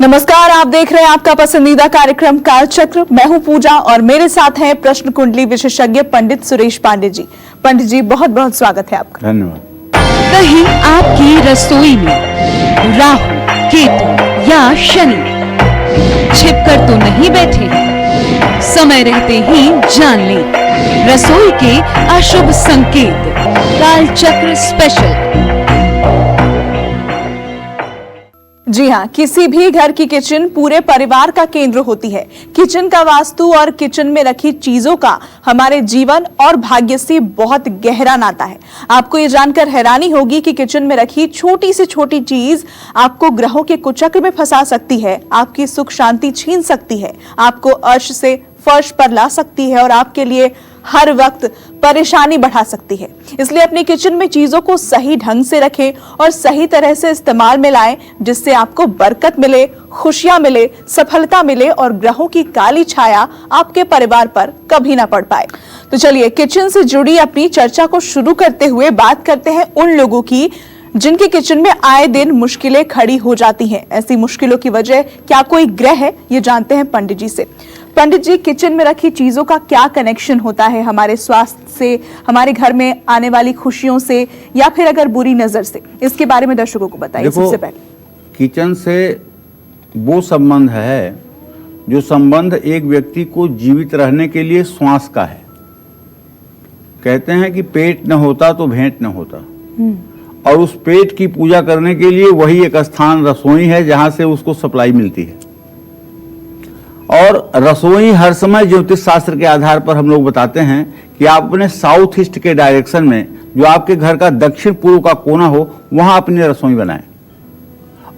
नमस्कार, आप देख रहे हैं आपका पसंदीदा कार्यक्रम कालचक्र। मैं हूं पूजा और मेरे साथ हैं प्रश्न कुंडली विशेषज्ञ पंडित सुरेश पांडे जी। पंडित जी, बहुत बहुत स्वागत है आपका। धन्यवाद। कहीं आपकी रसोई में राहु, केतु या शनि छिपकर तो नहीं बैठे हैं? समय रहते ही जान लें रसोई के अशुभ संकेत। कालचक्र स्पेशल। जी हाँ, किसी भी घर की किचन पूरे परिवार का केंद्र होती है। किचन का वास्तु और किचन में रखी चीजों का हमारे जीवन और भाग्य से बहुत गहरा नाता है। आपको ये जानकर हैरानी होगी कि किचन में रखी छोटी से छोटी चीज आपको ग्रहों के कुचक्र में फंसा सकती है, आपकी सुख शांति छीन सकती है, आपको अर्श से फर्श पर ला सकती है और आपके लिए हर वक्त परेशानी बढ़ा सकती है। इसलिए अपने किचन में चीजों को सही ढंग से रखें और सही तरह से इस्तेमाल में लाएं, जिससे आपको बरकत मिले, खुशियां मिले, सफलता मिले और ग्रहों की काली छाया आपके परिवार पर कभी ना पड़ पाए। तो चलिए किचन से जुड़ी अपनी चर्चा को शुरू करते हुए बात करते हैं उन लोगों की जिनके किचन में आए दिन मुश्किलें खड़ी हो जाती हैं। ऐसी मुश्किलों की वजह क्या कोई ग्रह है, ये जानते हैं पंडित जी से। पंडित जी, किचन में रखी चीजों का क्या कनेक्शन होता है हमारे स्वास्थ्य से, हमारे घर में आने वाली खुशियों से, या फिर अगर बुरी नजर से? इसके बारे में दर्शकों को बताइए सबसे पहले। किचन से वो संबंध है जो संबंध एक व्यक्ति को जीवित रहने के लिए श्वास का है। कहते हैं कि पेट न होता तो भेंट न होता, और उस पेट की पूजा करने के लिए वही एक स्थान रसोई है जहां से उसको सप्लाई मिलती है। और रसोई हर समय ज्योतिष शास्त्र के आधार पर हम लोग बताते हैं कि आप अपने साउथ ईस्ट के डायरेक्शन में, जो आपके घर का दक्षिण पूर्व का कोना हो, वहां अपनी रसोई बनाएं।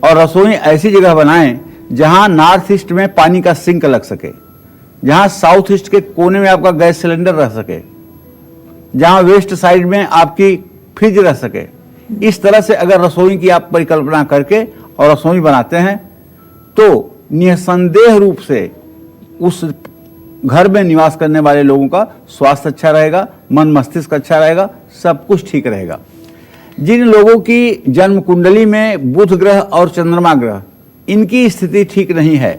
और रसोई ऐसी जगह बनाएं जहां नॉर्थ ईस्ट में पानी का सिंक लग सके, जहां साउथ ईस्ट के कोने में आपका गैस सिलेंडर रह सके, जहां वेस्ट साइड में आपकी फ्रिज रह सके। इस तरह से अगर रसोई की आप परिकल्पना करके और रसोई बनाते हैं तो निसंदेह रूप से उस घर में निवास करने वाले लोगों का स्वास्थ्य अच्छा रहेगा, मन मस्तिष्क अच्छा रहेगा, सब कुछ ठीक रहेगा। जिन लोगों की जन्म कुंडली में बुध ग्रह और चंद्रमा ग्रह, इनकी स्थिति ठीक नहीं है,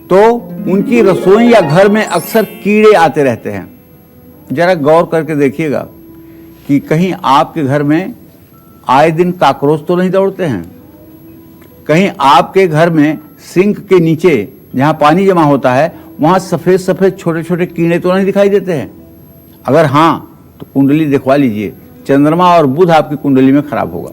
तो उनकी रसोई या घर में अक्सर कीड़े आते रहते हैं। जरा गौर करके देखिएगा कि कहीं आपके घर में आए दिन कॉकरोच तो नहीं दौड़ते हैं? कहीं आपके घर में सिंक के नीचे जहां पानी जमा होता है वहां सफेद सफेद छोटे छोटे कीड़े तो नहीं दिखाई देते हैं? अगर हां तो कुंडली दिखवा लीजिए, चंद्रमा और बुध आपकी कुंडली में खराब होगा।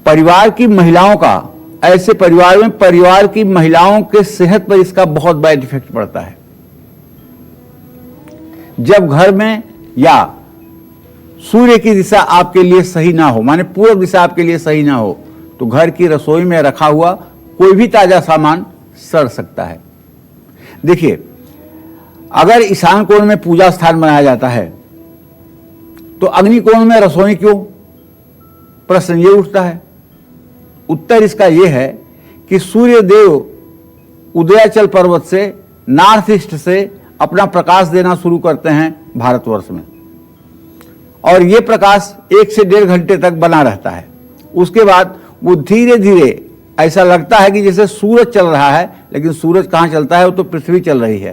परिवार की महिलाओं का, ऐसे परिवार में परिवार की महिलाओं के सेहत पर इसका बहुत बैड इफेक्ट पड़ता है। जब घर में या सूर्य की दिशा आपके लिए सही ना हो, माने पूर्व दिशा आपके लिए सही ना हो, तो घर की रसोई में रखा हुआ कोई भी ताजा सामान सड़ सकता है। देखिए, अगर ईशान कोण में पूजा स्थान बनाया जाता है तो अग्नि कोण में रसोई क्यों? प्रश्न ये उठता है। उत्तर इसका यह है कि सूर्य देव उदयाचल पर्वत से नॉर्थ ईस्ट से अपना प्रकाश देना शुरू करते हैं भारतवर्ष में, और ये प्रकाश 1 से 1.5 घंटे तक बना रहता है। उसके बाद वो धीरे धीरे ऐसा लगता है कि जैसे सूरज चल रहा है, लेकिन सूरज कहाँ चलता है, वो तो पृथ्वी चल रही है।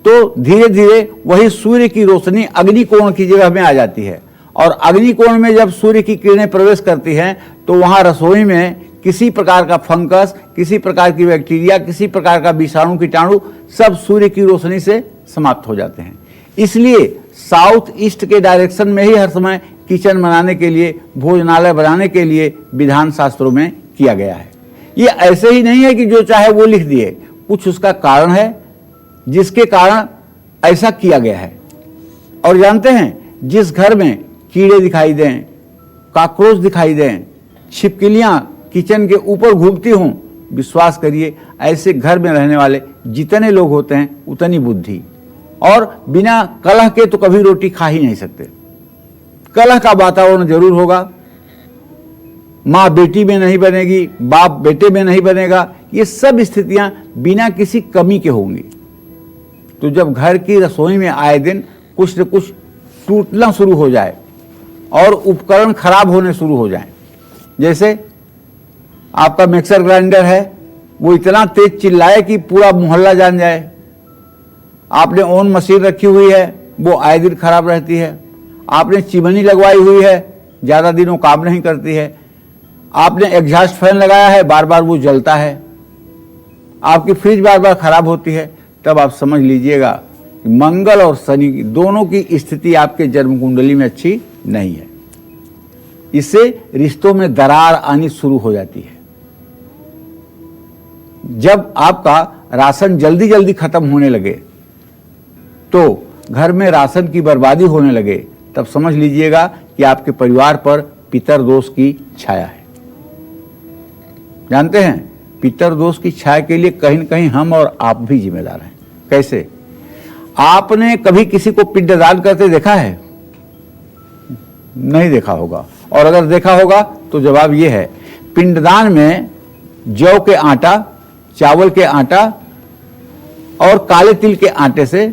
तो धीरे धीरे वही सूर्य की रोशनी अग्निकोण की जगह में आ जाती है, और अग्निकोण में जब सूर्य की किरणें प्रवेश करती हैं तो वहाँ रसोई में किसी प्रकार का फंगस, किसी प्रकार की बैक्टीरिया, किसी प्रकार का विषाणु कीटाणु सब सूर्य की रोशनी से समाप्त हो जाते हैं। इसलिए साउथ ईस्ट के डायरेक्शन में ही हर समय किचन बनाने के लिए, भोजनालय बनाने के लिए विधान शास्त्रों में किया गया है। ये ऐसे ही नहीं है कि जो चाहे वो लिख दिए, कुछ उसका कारण है जिसके कारण ऐसा किया गया है। और जानते हैं, जिस घर में कीड़े दिखाई दें, कॉकरोच दिखाई दें, छिपकलियां किचन के ऊपर घूमती हों, विश्वास करिए ऐसे घर में रहने वाले जितने लोग होते हैं उतनी बुद्धि, और बिना कलह के तो कभी रोटी खा ही नहीं सकते। कलह का वातावरण जरूर होगा, माँ बेटी में नहीं बनेगी, बाप बेटे में नहीं बनेगा, ये सब स्थितियां बिना किसी कमी के होंगी। तो जब घर की रसोई में आए दिन कुछ न कुछ टूटना शुरू हो जाए और उपकरण खराब होने शुरू हो जाएं, जैसे आपका मिक्सर ग्राइंडर है, वो इतना तेज चिल्लाए कि पूरा मोहल्ला जान जाए। आपने ओवन मशीन रखी हुई है, वो आए दिन खराब रहती है। आपने चिमनी लगवाई हुई है, ज़्यादा दिनों काम नहीं करती है। आपने एग्जॉस्ट फैन लगाया है, बार बार वो जलता है। आपकी फ्रिज बार बार खराब होती है। तब आप समझ लीजिएगा कि मंगल और शनि दोनों की स्थिति आपके जन्म कुंडली में अच्छी नहीं है। इससे रिश्तों में दरार आनी शुरू हो जाती है। जब आपका राशन जल्दी जल्दी खत्म होने लगे, तो घर में राशन की बर्बादी होने लगे, तब समझ लीजिएगा कि आपके परिवार पर पितर दोष की छाया है। जानते हैं, पितर दोष की छाया के लिए कहीं न कहीं हम और आप भी जिम्मेदार हैं। कैसे? आपने कभी किसी को पिंडदान करते देखा है? नहीं देखा होगा। और अगर देखा होगा तो जवाब यह है, पिंडदान में जौ के आटा, चावल के आटा और काले तिल के आटे से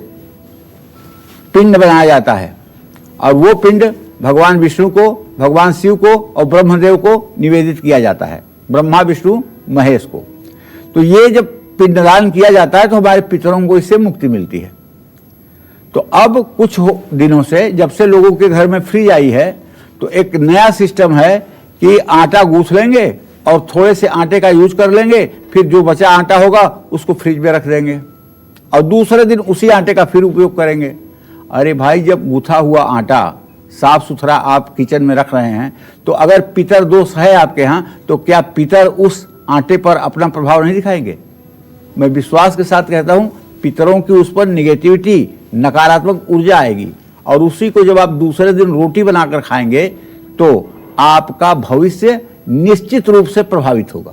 पिंड बनाया जाता है। और वो पिंड भगवान विष्णु को, भगवान शिव को और ब्रह्मदेव को निवेदित किया जाता है, ब्रह्मा विष्णु महेश को। तो ये जब पिंडदान किया जाता है तो हमारे पितरों को इससे मुक्ति मिलती है। तो अब कुछ दिनों से, जब से लोगों के घर में फ्रिज आई है, तो एक नया सिस्टम है कि आटा गूंथ लेंगे और थोड़े से आटे का यूज कर लेंगे, फिर जो बचा आटा होगा उसको फ्रिज में रख देंगे और दूसरे दिन उसी आटे का फिर उपयोग करेंगे। अरे भाई, जब गूथा हुआ आटा साफ सुथरा आप किचन में रख रहे हैं, तो अगर पितर दोष है आपके यहाँ, तो क्या पितर उस आटे पर अपना प्रभाव नहीं दिखाएंगे? मैं विश्वास के साथ कहता हूँ, पितरों की उस पर निगेटिविटी, नकारात्मक ऊर्जा आएगी और उसी को जब आप दूसरे दिन रोटी बनाकर खाएंगे तो आपका भविष्य निश्चित रूप से प्रभावित होगा।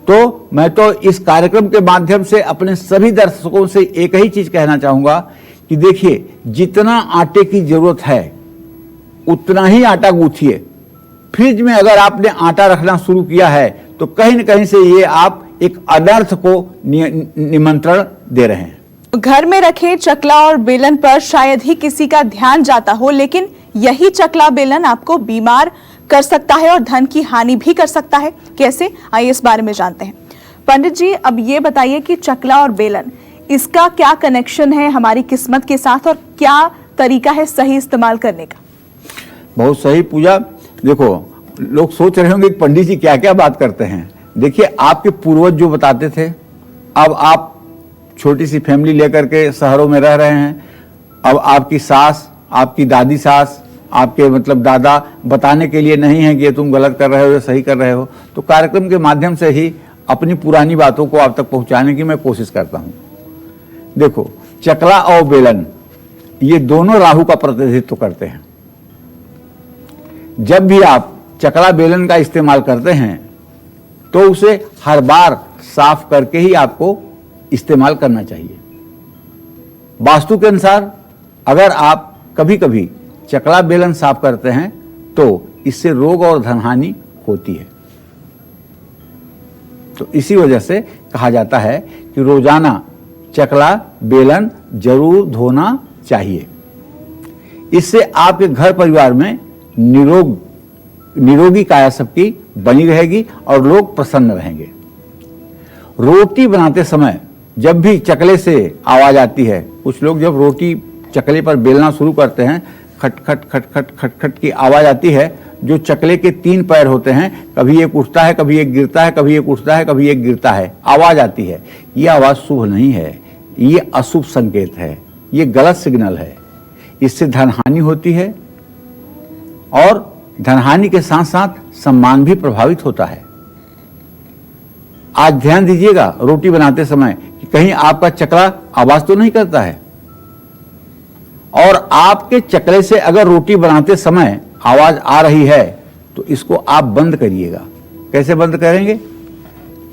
तो मैं तो इस कार्यक्रम के माध्यम से अपने सभी दर्शकों से एक ही चीज कहना चाहूंगा कि देखिए, जितना आटे की जरूरत है उतना ही आटा गूंथिए। फ्रिज में अगर आपने आटा रखना शुरू किया है तो कहीं न कहीं से ये आप एक अनर्थ को निमंत्रण दे रहे हैं। घर में रखे चकला और बेलन पर शायद ही किसी का ध्यान जाता हो, लेकिन यही चकला बेलन आपको बीमार कर सकता है और धन की हानि भी कर सकता है। कैसे? आइए इस बारे में जानते हैं। पंडित जी, अब ये बताइए कि चकला और बेलन, इसका क्या कनेक्शन है हमारी किस्मत के साथ और क्या तरीका है सही इस्तेमाल करने का? बहुत सही पूजा। देखो, लोग सोच रहे होंगे कि पंडित जी क्या क्या बात करते हैं। देखिए, आपके पूर्वज जो बताते थे, अब आप छोटी सी फैमिली लेकर के शहरों में रह रहे हैं। अब आपकी सास, आपकी दादी सास, आपके मतलब दादा बताने के लिए नहीं है कि ये तुम गलत कर रहे हो या सही कर रहे हो। तो कार्यक्रम के माध्यम से ही अपनी पुरानी बातों को आप तक पहुंचाने की मैं कोशिश करता हूं। देखो, चकला और बेलन ये दोनों राहु का प्रतिनिधित्व करते हैं। जब भी आप चकला बेलन का इस्तेमाल करते हैं तो उसे हर बार साफ करके ही आपको इस्तेमाल करना चाहिए। वास्तु के अनुसार अगर आप कभी कभी चकला बेलन साफ करते हैं तो इससे रोग और धनहानि होती है। तो इसी वजह से कहा जाता है कि रोजाना चकला बेलन जरूर धोना चाहिए। इससे आपके घर परिवार में निरोगी काया सबकी बनी रहेगी और लोग प्रसन्न रहेंगे। रोटी बनाते समय जब भी चकले से आवाज आती है, कुछ लोग जब रोटी चकले पर बेलना शुरू करते हैं, खट खट खट खट खट खट की आवाज आती है। जो चकले के 3 पैर होते हैं, कभी एक उठता है, कभी एक गिरता है, कभी एक उठता है, कभी एक गिरता है, आवाज आती है। ये आवाज शुभ नहीं है, ये अशुभ संकेत है, ये गलत सिग्नल है। इससे धनहानि होती है और धनहानि के साथ साथ सम्मान भी प्रभावित होता है। आज ध्यान दीजिएगा रोटी बनाते समय कि कहीं आपका चकला आवाज तो नहीं करता है। और आपके चकले से अगर रोटी बनाते समय आवाज आ रही है तो इसको आप बंद करिएगा। कैसे बंद करेंगे?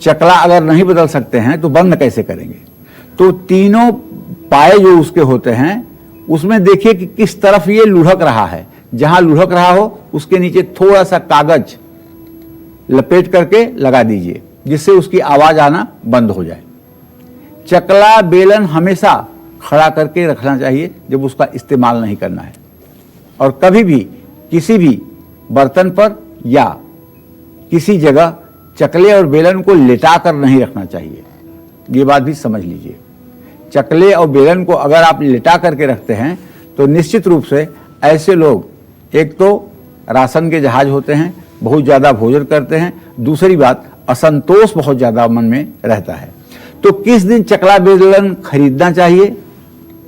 चकला अगर नहीं बदल सकते हैं तो बंद कैसे करेंगे? तो तीनों पाए जो उसके होते हैं उसमें देखिए कि किस तरफ ये लुढ़क रहा है। जहां लुढ़क रहा हो उसके नीचे थोड़ा सा कागज लपेट करके लगा दीजिए, जिससे उसकी आवाज आना बंद हो जाए। चकला बेलन हमेशा खड़ा करके रखना चाहिए जब उसका इस्तेमाल नहीं करना है। और कभी भी किसी भी बर्तन पर या किसी जगह चकले और बेलन को लेटा कर नहीं रखना चाहिए। ये बात भी समझ लीजिए। चकले और बेलन को अगर आप लेटा करके रखते हैं तो निश्चित रूप से ऐसे लोग, एक तो राशन के जहाज होते हैं, बहुत ज़्यादा भोजन करते हैं, दूसरी बात असंतोष बहुत ज़्यादा मन में रहता है। तो किस दिन चकला बेलन खरीदना चाहिए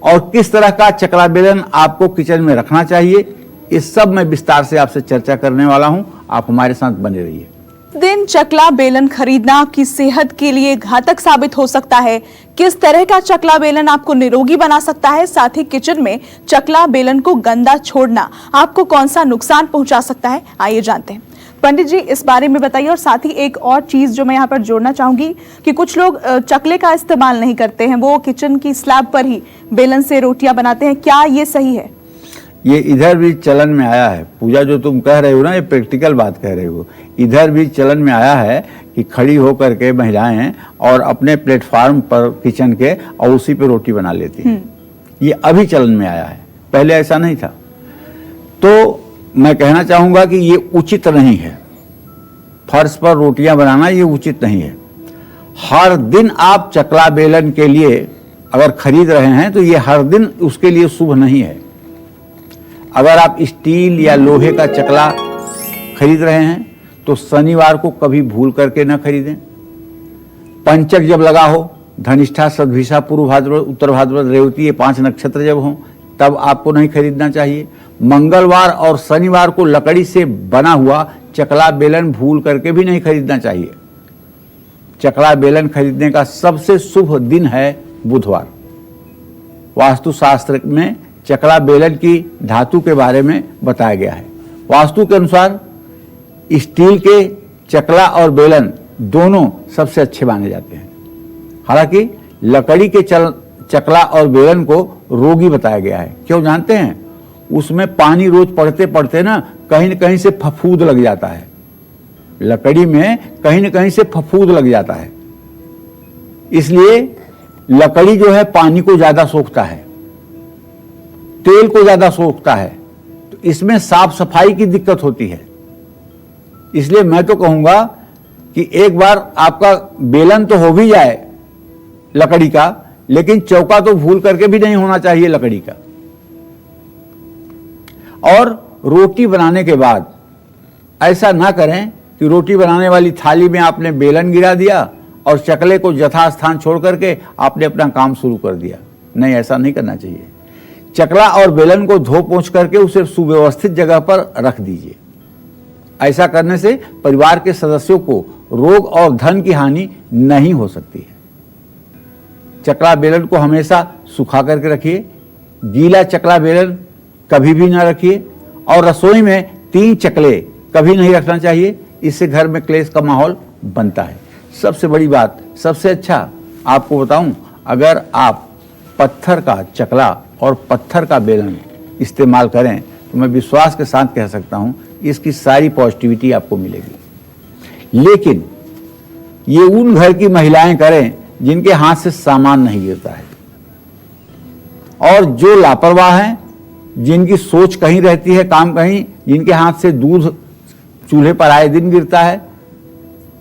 और किस तरह का चकला बेलन आपको किचन में रखना चाहिए, इस सब मैं विस्तार से आपसे चर्चा करने वाला हूं। आप हमारे साथ बने रहिए। दिन चकला बेलन खरीदना आपकी सेहत के लिए घातक साबित हो सकता है। किस तरह का चकला बेलन आपको निरोगी बना सकता है, साथ ही किचन में चकला बेलन को गंदा छोड़ना आपको कौन सा नुकसान पहुंचा सकता है, आइए जानते हैं। पंडित जी इस बारे में बताइए। और साथ ही एक और चीज जो मैं यहाँ पर जोड़ना चाहूंगी कि कुछ लोग चकले का इस्तेमाल नहीं करते हैं, वो किचन की स्लैब पर ही बेलन से रोटियां बनाते हैं, क्या ये सही है? ये इधर भी चलन में आया है। पूजा जो तुम कह रहे हो ना, ये प्रैक्टिकल बात कह रहे हो। इधर भी चलन में आया है कि खड़ी होकर के महिलाएं और अपने प्लेटफार्म पर किचन के और उसी पे रोटी बना लेती हैं। ये अभी चलन में आया है, पहले ऐसा नहीं था। तो मैं कहना चाहूंगा कि ये उचित नहीं है। फर्श पर रोटियां बनाना ये उचित नहीं है। हर दिन आप चकला बेलन के लिए अगर खरीद रहे हैं तो ये हर दिन उसके लिए शुभ नहीं है। अगर आप स्टील या लोहे का चकला खरीद रहे हैं तो शनिवार को कभी भूल करके न खरीदें। पंचक जब लगा हो, धनिष्ठा, सद्भिषा, पूर्व भाद्रपद, उत्तर भाद्रपद, रेवती, ये 5 नक्षत्र जब हों तब आपको नहीं खरीदना चाहिए। मंगलवार और शनिवार को लकड़ी से बना हुआ चकला बेलन भूल करके भी नहीं खरीदना चाहिए। चकला बेलन खरीदने का सबसे शुभ दिन है बुधवार। वास्तुशास्त्र में चकला बेलन की धातु के बारे में बताया गया है। वास्तु के अनुसार स्टील के चकला और बेलन दोनों सबसे अच्छे माने जाते हैं। हालांकि लकड़ी के चकला और बेलन को रोगी बताया गया है। क्यों जानते हैं? उसमें पानी रोज पड़ते पड़ते ना कहीं से फफूंद लग जाता है। लकड़ी में कहीं न कहीं से फफूंद लग जाता है, इसलिए लकड़ी जो है पानी को ज्यादा सोखता है, तेल को ज्यादा सोखता है, तो इसमें साफ सफाई की दिक्कत होती है। इसलिए मैं तो कहूंगा कि एक बार आपका बेलन तो हो भी जाए लकड़ी का, लेकिन चौका तो भूल करके भी नहीं होना चाहिए लकड़ी का। और रोटी बनाने के बाद ऐसा ना करें कि रोटी बनाने वाली थाली में आपने बेलन गिरा दिया और चकले को यथास्थान छोड़ करके आपने अपना काम शुरू कर दिया। नहीं, ऐसा नहीं करना चाहिए। चकला और बेलन को धो पोंछ करके उसे सुव्यवस्थित जगह पर रख दीजिए। ऐसा करने से परिवार के सदस्यों को रोग और धन की हानि नहीं हो सकती है। चकला बेलन को हमेशा सुखा करके रखिए। गीला चकला बेलन कभी भी ना रखिए। और रसोई में 3 चकले कभी नहीं रखना चाहिए, इससे घर में क्लेश का माहौल बनता है। सबसे बड़ी बात, सबसे अच्छा आपको बताऊं, अगर आप पत्थर का चकला और पत्थर का बेलन इस्तेमाल करें तो मैं विश्वास के साथ कह सकता हूं इसकी सारी पॉजिटिविटी आपको मिलेगी। लेकिन ये उन घर की महिलाएं करें जिनके हाथ से सामान नहीं गिरता है, और जो लापरवाह हैं, जिनकी सोच कहीं रहती है, काम कहीं, जिनके हाथ से दूध चूल्हे पर आए दिन गिरता है,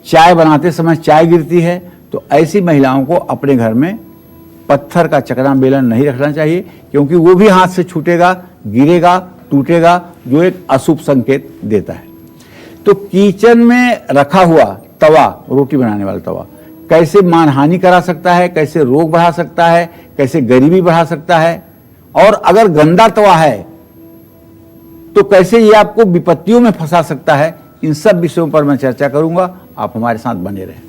चाय बनाते समय चाय गिरती है, तो ऐसी महिलाओं को अपने घर में पत्थर का चकला बेलन नहीं रखना चाहिए, क्योंकि वो भी हाथ से छूटेगा, गिरेगा, टूटेगा, जो एक अशुभ संकेत देता है। तो किचन में रखा हुआ तवा, रोटी बनाने वाला तवा, कैसे मानहानि करा सकता है, कैसे रोग बढ़ा सकता है, कैसे गरीबी बढ़ा सकता है, और अगर गंदा तवा है तो कैसे ये आपको विपत्तियों में फंसा सकता है। इन सब विषयों पर मैं चर्चा करूंगा। आप हमारे साथ बने रहें।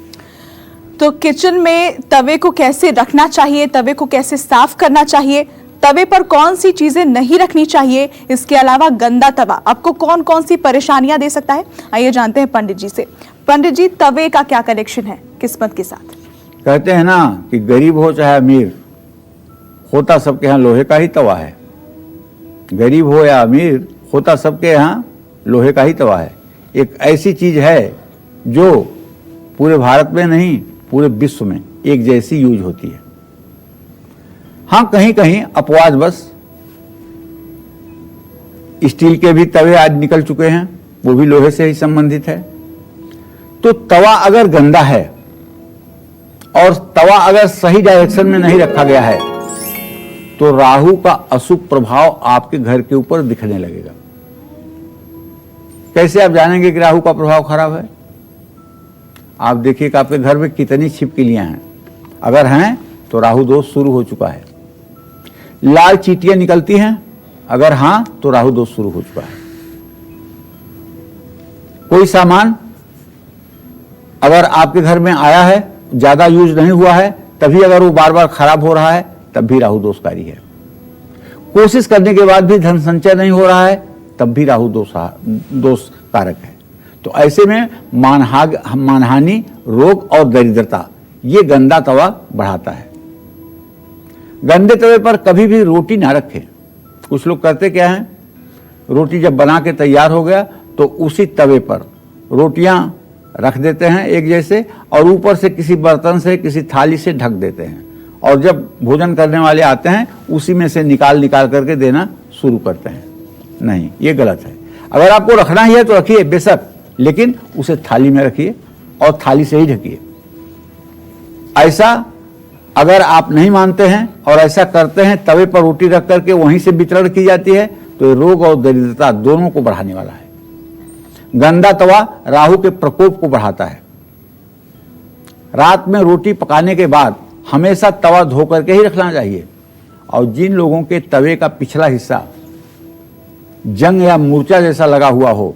तो किचन में तवे को कैसे रखना चाहिए, तवे को कैसे साफ करना चाहिए, तवे पर कौन सी चीजें नहीं रखनी चाहिए, इसके अलावा गंदा तवा आपको कौन कौन सी परेशानियां दे सकता है, आइए जानते हैं पंडित जी से। पंडित जी, तवे का क्या कनेक्शन है किस्मत के साथ? कहते हैं ना कि गरीब हो चाहे अमीर, होता सबके यहाँ लोहे का ही तवा है। गरीब हो या अमीर, होता सबके यहाँ लोहे का ही तवा है। एक ऐसी चीज है जो पूरे भारत में नहीं, पूरे विश्व में एक जैसी यूज होती है। हाँ, कहीं कहीं अपवाद बस स्टील के भी तवे आज निकल चुके हैं, वो भी लोहे से ही संबंधित है। तो तवा अगर गंदा है और तवा अगर सही डायरेक्शन में नहीं रखा गया है तो राहु का अशुभ प्रभाव आपके घर के ऊपर दिखने लगेगा। कैसे आप जानेंगे कि राहु का प्रभाव खराब है? आप देखिए कि आपके घर में कितनी छिपकलियां हैं। अगर हैं तो राहु दोष शुरू हो चुका है। लाल चींटियां निकलती हैं, अगर हां तो राहु दोष शुरू हो चुका है। कोई सामान अगर आपके घर में आया है, ज्यादा यूज नहीं हुआ है, तभी अगर वो बार बार खराब हो रहा है, तब भी राहु दोषकारी है। कोशिश करने के बाद भी धन संचय नहीं हो रहा है, तब भी राहु दोष कारक है। तो ऐसे में मानहानि, रोग और दरिद्रता ये गंदा तवा बढ़ाता है। गंदे तवे पर कभी भी रोटी ना रखें। कुछ लोग करते क्या हैं, रोटी जब बना के तैयार हो गया तो उसी तवे पर रोटियां रख देते हैं एक जैसे, और ऊपर से किसी बर्तन से, किसी थाली से ढक देते हैं, और जब भोजन करने वाले आते हैं उसी में से निकाल करके देना शुरू करते हैं। नहीं, ये गलत है। अगर आपको रखना ही है तो रखिए बेशक, लेकिन उसे थाली में रखिए और थाली से ही ढकिए। ऐसा अगर आप नहीं मानते हैं और ऐसा करते हैं, तवे पर रोटी रख करके वहीं से वितरण की जाती है, तो ये रोग और दरिद्रता दोनों को बढ़ाने वाला है। गंदा तवा राहु के प्रकोप को बढ़ाता है। रात में रोटी पकाने के बाद हमेशा तवा धो करके ही रखना चाहिए। और जिन लोगों के तवे का पिछला हिस्सा जंग या मूर्छा जैसा लगा हुआ हो,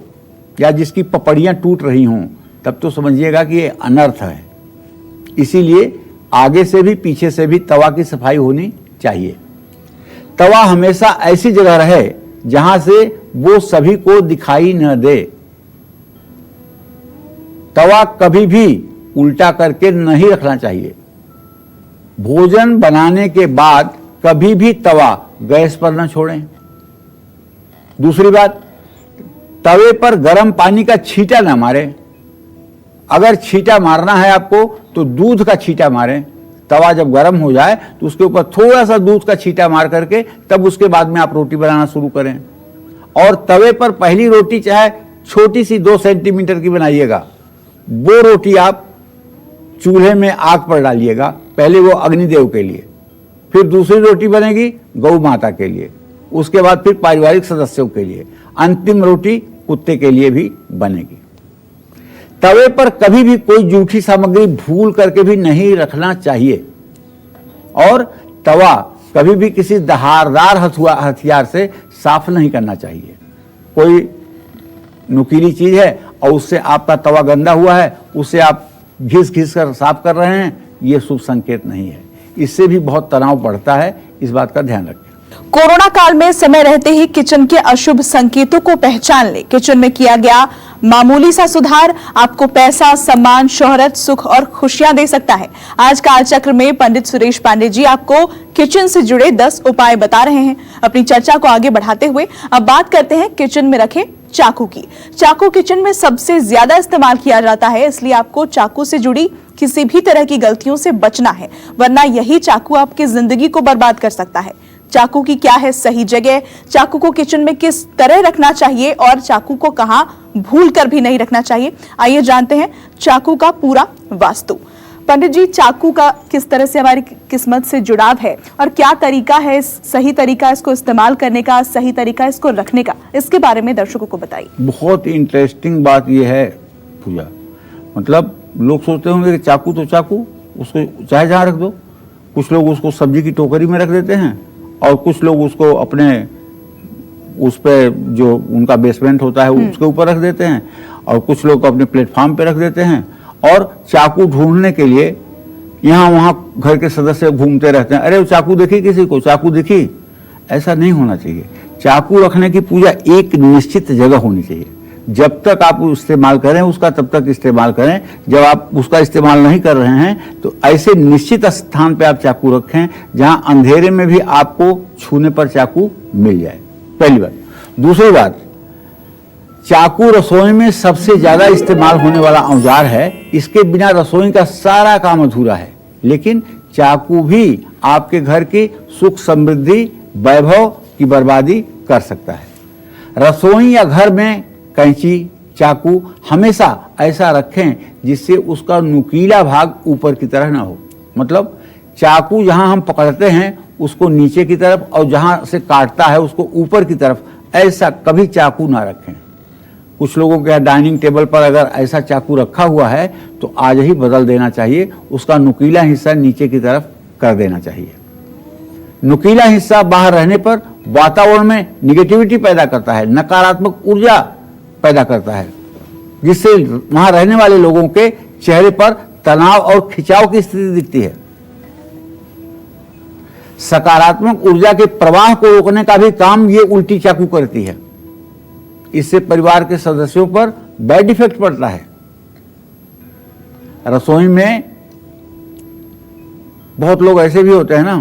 या जिसकी पपड़ियां टूट रही हों, तब तो समझिएगा कि ये अनर्थ है। इसीलिए आगे से भी पीछे से भी तवा की सफाई होनी चाहिए। तवा हमेशा ऐसी जगह रहे जहां से वो सभी को दिखाई न दे। तवा कभी भी उल्टा करके नहीं रखना चाहिए। भोजन बनाने के बाद कभी भी तवा गैस पर न छोड़ें। दूसरी बात, तवे पर गर्म पानी का छींटा ना मारें। अगर छींटा मारना है आपको तो दूध का छींटा मारें। तवा जब गर्म हो जाए तो उसके ऊपर थोड़ा सा दूध का छींटा मार करके तब उसके बाद में आप रोटी बनाना शुरू करें। और तवे पर पहली रोटी चाहे छोटी सी 2 सेंटीमीटर की बनाइएगा, वो रोटी आप चूल्हे में आग पर डालिएगा। पहले वो अग्निदेव के लिए, फिर दूसरी रोटी बनेगी गौ माता के लिए, उसके बाद फिर पारिवारिक सदस्यों के लिए, अंतिम रोटी कुत्ते के लिए भी बनेगी। तवे पर कभी भी कोई जूठी सामग्री भूल करके भी नहीं रखना चाहिए। और तवा कभी भी किसी धारदार हथियार से साफ नहीं करना चाहिए। कोई नुकीली चीज है और उससे आपका तवा गंदा हुआ है, उससे आप घिस कर साफ कर रहे हैं, ये शुभ संकेत नहीं है। इससे भी बहुत तनाव बढ़ता है, इस बात का ध्यान रखें। कोरोना काल में समय रहते ही किचन के अशुभ संकेतों को पहचान ले। किचन में किया गया मामूली सा सुधार आपको पैसा, सम्मान, शोहरत, सुख और खुशियां दे सकता है। आज कालचक्र में पंडित सुरेश पांडे जी आपको किचन से जुड़े 10 उपाय बता रहे हैं। अपनी चर्चा को आगे बढ़ाते हुए अब बात करते हैं किचन में रखे चाकू की। चाकू किचन में सबसे ज्यादा इस्तेमाल किया जाता है, इसलिए आपको चाकू से जुड़ी किसी भी तरह की गलतियों से बचना है, वरना यही चाकू आपकी जिंदगी को बर्बाद कर सकता है। चाकू की क्या है सही जगह, चाकू को किचन में किस तरह रखना चाहिए और चाकू को कहां भूल कर भी नहीं रखना चाहिए, आइए जानते हैं चाकू का पूरा वास्तु। पंडित जी, चाकू का किस तरह से हमारी किस्मत से जुड़ाव है और क्या तरीका है, सही तरीका इसको इस्तेमाल करने का, सही तरीका इसको रखने का, इसके बारे में दर्शकों को बताइए। बहुत इंटरेस्टिंग बात यह है पूजा, मतलब लोग सोचते होंगे कि चाकू तो चाकू, उसको चाहे जहाँ रख दो। कुछ लोग उसको सब्जी की टोकरी में रख देते हैं और कुछ लोग उसको अपने उस पे जो उनका बेसमेंट होता है उसके ऊपर रख देते हैं, और कुछ लोग अपने प्लेटफॉर्म पे रख देते हैं। और चाकू ढूंढने के लिए यहाँ वहाँ घर के सदस्य घूमते रहते हैं, अरे वो चाकू देखी किसी को, चाकू दिखी। ऐसा नहीं होना चाहिए। चाकू रखने की पूजा एक निश्चित जगह होनी चाहिए। जब तक आप इस्तेमाल करें उसका तब तक इस्तेमाल करें। जब आप उसका इस्तेमाल नहीं कर रहे हैं तो ऐसे निश्चित स्थान पे आप चाकू रखें जहां अंधेरे में भी आपको छूने पर चाकू मिल जाए, पहली बात। दूसरी बात, चाकू रसोई में सबसे ज्यादा इस्तेमाल होने वाला औजार है। इसके बिना रसोई का सारा काम अधूरा है। लेकिन चाकू भी आपके घर की सुख समृद्धि, वैभव की बर्बादी कर सकता है। रसोई या घर में कैंची, चाकू हमेशा ऐसा रखें जिससे उसका नुकीला भाग ऊपर की तरह ना हो। मतलब चाकू जहां हम पकड़ते हैं उसको नीचे की तरफ और जहां से काटता है उसको ऊपर की तरफ, ऐसा कभी चाकू ना रखें। कुछ लोगों के डाइनिंग टेबल पर अगर ऐसा चाकू रखा हुआ है तो आज ही बदल देना चाहिए, उसका नुकीला हिस्सा नीचे की तरफ कर देना चाहिए। नुकीला हिस्सा बाहर रहने पर वातावरण में निगेटिविटी पैदा करता है, नकारात्मक ऊर्जा पैदा करता है, जिससे वहां रहने वाले लोगों के चेहरे पर तनाव और खिंचाव की स्थिति दिखती है। सकारात्मक ऊर्जा के प्रवाह को रोकने का भी काम ये उल्टी चाकू करती है। इससे परिवार के सदस्यों पर बैड इफेक्ट पड़ता है। रसोई में बहुत लोग ऐसे भी होते हैं ना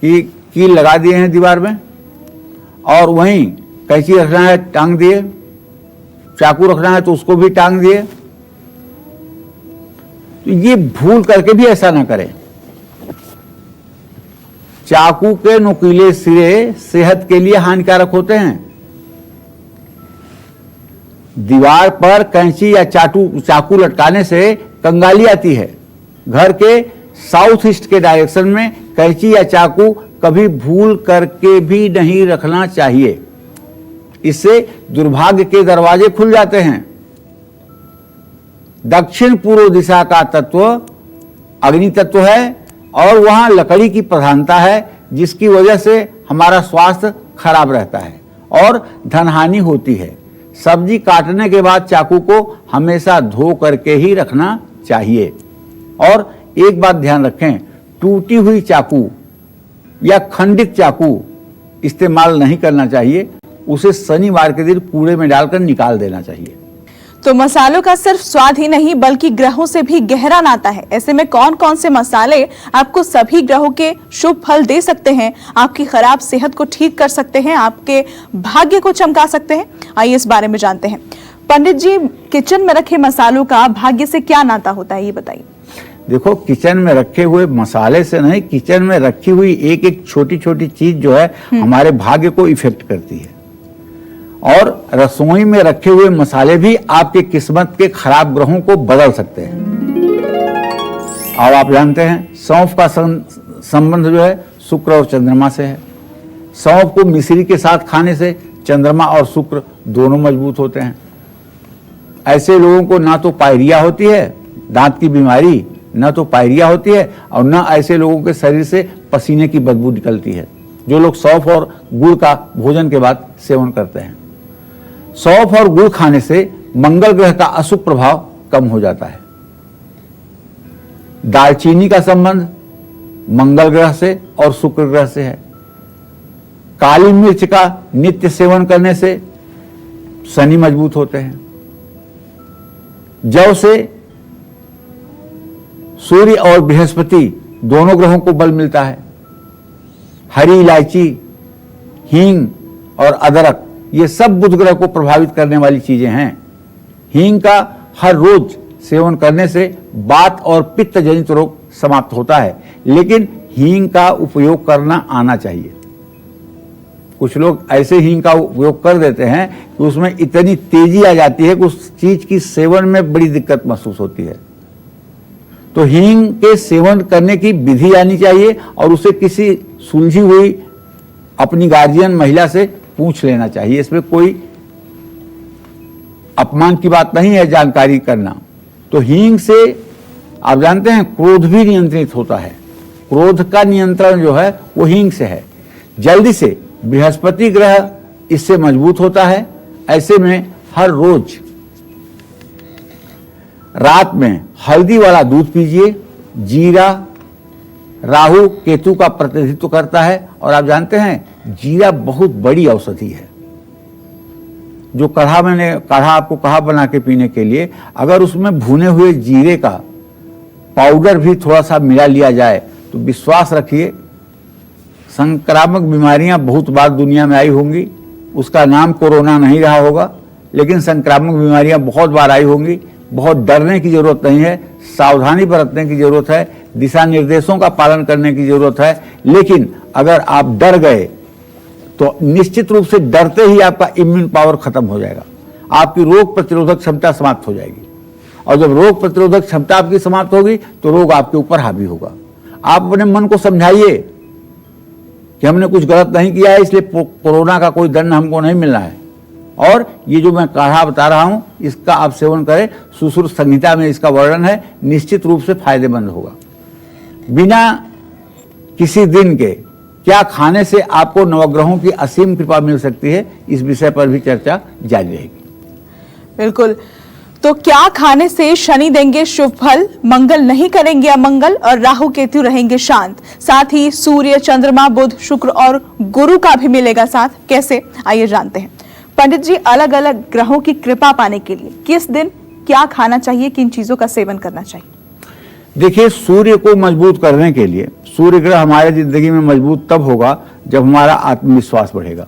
कि कील लगा दिए हैं दीवार में और वहीं कैंची रखना है टांग दिए, चाकू रखना है तो उसको भी टांग दिए। तो ये भूल करके भी ऐसा ना करें। चाकू के नुकीले सिरे सेहत के लिए हानिकारक होते हैं। दीवार पर कैंची या चाकू लटकाने से कंगाली आती है। घर के साउथ ईस्ट के डायरेक्शन में कैंची या चाकू कभी भूल करके भी नहीं रखना चाहिए। इससे दुर्भाग्य के दरवाजे खुल जाते हैं। दक्षिण पूर्व दिशा का तत्व अग्नि तत्व है और वहां लकड़ी की प्रधानता है, जिसकी वजह से हमारा स्वास्थ्य खराब रहता है और धनहानि होती है। सब्जी काटने के बाद चाकू को हमेशा धो करके ही रखना चाहिए। और एक बात ध्यान रखें, टूटी हुई चाकू या खंडित चाकू इस्तेमाल नहीं करना चाहिए, उसे शनिवार के दिन कूड़े में डालकर निकाल देना चाहिए। तो मसालों का सिर्फ स्वाद ही नहीं बल्कि ग्रहों से भी गहरा नाता है। ऐसे में कौन कौन से मसाले आपको सभी ग्रहों के शुभ फल दे सकते हैं, आपकी खराब सेहत को ठीक कर सकते हैं, आपके भाग्य को चमका सकते हैं, आइए इस बारे में जानते हैं। पंडित जी, किचन में रखे मसालों का भाग्य से क्या नाता होता है, ये बताइए। देखो, किचन में रखे हुए मसाले से नहीं, किचन में रखी हुई एक एक छोटी छोटी चीज जो है हमारे भाग्य को इफेक्ट करती है। और रसोई में रखे हुए मसाले भी आपके किस्मत के खराब ग्रहों को बदल सकते हैं। और आप जानते हैं सौंफ का संबंध जो है शुक्र और चंद्रमा से है। सौंफ को मिश्री के साथ खाने से चंद्रमा और शुक्र दोनों मजबूत होते हैं। ऐसे लोगों को ना तो पायरिया होती है, दांत की बीमारी, ना तो पायरिया होती है और ना ऐसे लोगों के शरीर से पसीने की बदबू निकलती है, जो लोग सौंफ और गुड़ का भोजन के बाद सेवन करते हैं। सौंफ और गुड़ खाने से मंगल ग्रह का अशुभ प्रभाव कम हो जाता है। दालचीनी का संबंध मंगल ग्रह से और शुक्र ग्रह से है। काली मिर्च का नित्य सेवन करने से शनि मजबूत होते हैं। जौ से सूर्य और बृहस्पति दोनों ग्रहों को बल मिलता है। हरी इलायची, हींग और अदरक ये सब बुध ग्रह को प्रभावित करने वाली चीजें हैं। हींग का हर रोज सेवन करने से वात और पित्त जनित रोग समाप्त होता है, लेकिन हींग का उपयोग करना आना चाहिए। कुछ लोग ऐसे हींग का उपयोग कर देते हैं कि उसमें इतनी तेजी आ जाती है कि उस चीज की सेवन में बड़ी दिक्कत महसूस होती है। तो हींग के सेवन करने की विधि आनी चाहिए और उसे किसी सुलझी हुई अपनी गार्जियन महिला से पूछ लेना चाहिए। इसमें कोई अपमान की बात नहीं है जानकारी करना। तो हींग से आप जानते हैं क्रोध भी नियंत्रित होता है। क्रोध का नियंत्रण जो है वो हींग से है। जल्दी से बृहस्पति ग्रह इससे मजबूत होता है। ऐसे में हर रोज रात में हल्दी वाला दूध पीजिए। जीरा राहु केतु का प्रतिनिधित्व करता है और आप जानते हैं जीरा बहुत बड़ी औषधि है। जो काढ़ा आपको कहा बना के पीने के लिए, अगर उसमें भुने हुए जीरे का पाउडर भी थोड़ा सा मिला लिया जाए तो विश्वास रखिए संक्रामक बीमारियां बहुत बार दुनिया में आई होंगी। उसका नाम कोरोना नहीं रहा होगा, लेकिन संक्रामक बीमारियां बहुत बार आई होंगी। बहुत डरने की जरूरत नहीं है, सावधानी बरतने की जरूरत है, दिशा निर्देशों का पालन करने की जरूरत है। लेकिन अगर आप डर गए तो निश्चित रूप से डरते ही आपका इम्यून पावर खत्म हो जाएगा, आपकी रोग प्रतिरोधक क्षमता समाप्त हो जाएगी और जब रोग प्रतिरोधक क्षमता आपकी समाप्त होगी तो रोग आपके ऊपर हावी होगा। आप अपने मन को समझाइए कि हमने कुछ गलत नहीं किया है, इसलिए कोरोना का कोई दंड हमको नहीं मिलना है। और ये जो मैं काढ़ा बता रहा हूं इसका आप सेवन करें, सुश्रुत संहिता में इसका वर्णन है, निश्चित रूप से फायदेमंद होगा। बिना किसी दिन के क्या खाने से आपको नवग्रहों की असीम कृपा मिल सकती है, इस विषय पर भी चर्चा जारी रहेगी। बिल्कुल। तो क्या खाने से शनि देंगे शुभ फल, मंगल नहीं करेंगे अमंगल और राहु केतु रहेंगे शांत, साथ ही सूर्य चंद्रमा बुध शुक्र और गुरु का भी मिलेगा साथ, कैसे, आइए जानते हैं। पंडित जी, अलग अलग ग्रहों की कृपा पाने के लिए किस दिन क्या खाना चाहिए, किन चीजों का सेवन करना चाहिए? देखिए, सूर्य को मजबूत करने के लिए सूर्य ग्रह हमारे जिंदगी में मजबूत तब होगा जब हमारा आत्मविश्वास बढ़ेगा,